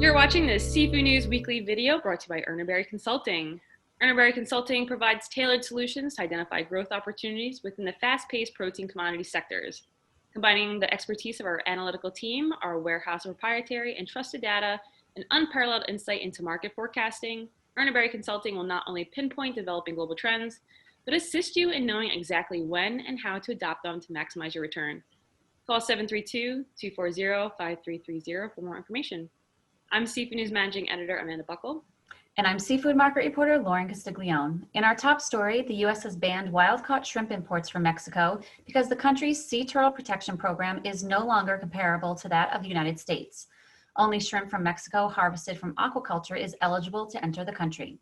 You're watching the Seafood News Weekly video brought to you by Berry Consulting. Berry Consulting provides tailored solutions to identify growth opportunities within the fast-paced protein commodity sectors. Combining the expertise of our analytical team, our warehouse of proprietary and trusted data, and unparalleled insight into market forecasting, Berry Consulting will not only pinpoint developing global trends, but assist you in knowing exactly when and how to adopt them to maximize your return. Call 732-240-5330 for more information. I'm Seafood News Managing Editor Amanda Buckle. And I'm seafood market reporter Lorin Castiglione. In our top story, the U.S. has banned wild-caught shrimp imports from Mexico because the country's sea turtle protection program is no longer comparable to that of the United States. Only shrimp from Mexico harvested from aquaculture is eligible to enter the country.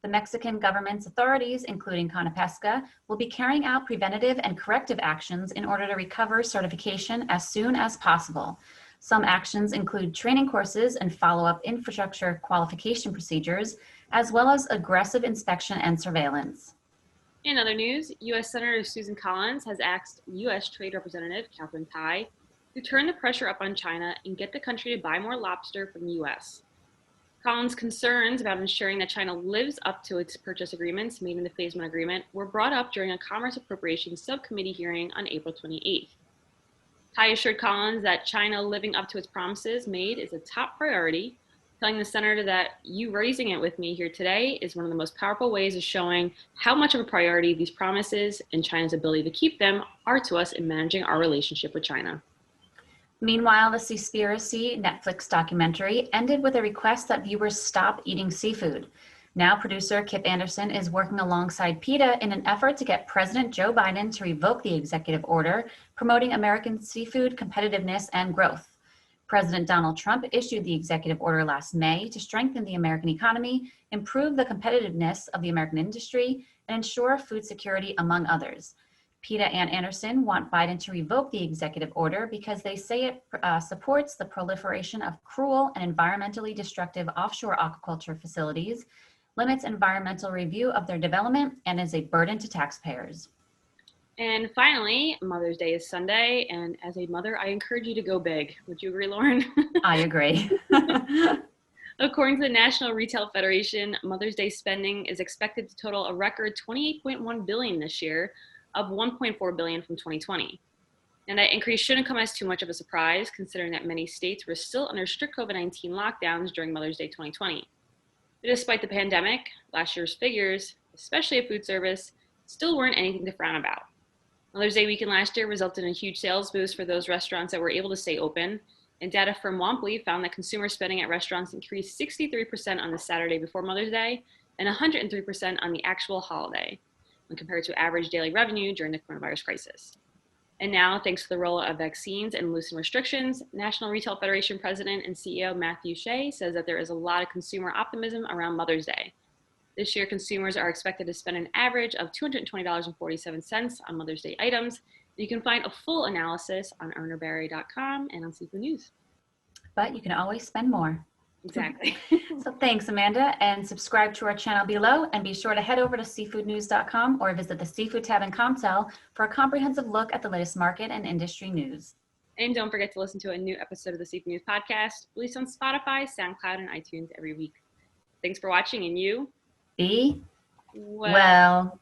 The Mexican government's authorities, including Conapesca, will be carrying out preventative and corrective actions in order to recover certification as soon as possible. Some actions include training courses and follow-up infrastructure qualification procedures, as well as aggressive inspection and surveillance. In other news, U.S. Senator Susan Collins has asked U.S. Trade Representative Katherine Tai to turn the pressure up on China and get the country to buy more lobster from the U.S. Collins' concerns about ensuring that China lives up to its purchase agreements made in the Phase 1 agreement were brought up during a Commerce Appropriations Subcommittee hearing on April 28th. Tai assured Collins that China living up to its promises made is a top priority, telling the senator that you raising it with me here today is one of the most powerful ways of showing how much of a priority these promises and China's ability to keep them are to us in managing our relationship with China. Meanwhile, the Seaspiracy Netflix documentary ended with a request that viewers stop eating seafood. Now, producer Kip Anderson is working alongside PETA in an effort to get President Joe Biden to revoke the executive order promoting American seafood competitiveness and growth. President Donald Trump issued the executive order last May to strengthen the American economy, improve the competitiveness of the American industry, and ensure food security, among others. PETA and Anderson want Biden to revoke the executive order because they say it supports the proliferation of cruel and environmentally destructive offshore aquaculture facilities, limits environmental review of their development, and is a burden to taxpayers. And finally, Mother's Day is Sunday, and as a mother, I encourage you to go big. Would you agree, Lauren? I agree. According to the National Retail Federation, Mother's Day spending is expected to total a record $28.1 billion this year, up $1.4 billion from 2020. And that increase shouldn't come as too much of a surprise, considering that many states were still under strict COVID-19 lockdowns during Mother's Day 2020. But despite the pandemic, last year's figures, especially at food service, still weren't anything to frown about. Mother's Day weekend last year resulted in a huge sales boost for those restaurants that were able to stay open, and data from Womply found that consumer spending at restaurants increased 63% on the Saturday before Mother's Day and 103% on the actual holiday, when compared to average daily revenue during the coronavirus crisis. And now, thanks to the rollout of vaccines and loosened restrictions, National Retail Federation President and CEO Matthew Shea says that there is a lot of consumer optimism around Mother's Day. This year, consumers are expected to spend an average of $220.47 on Mother's Day items. You can find a full analysis on earnerberry.com and on Seafood News. But you can always spend more. Exactly. So thanks, Amanda, and subscribe to our channel below, and be sure to head over to seafoodnews.com or visit the Seafood tab in ComTel for a comprehensive look at the latest market and industry news. And don't forget to listen to a new episode of the Seafood News podcast, released on Spotify, SoundCloud, and iTunes every week. Thanks for watching, and you be well.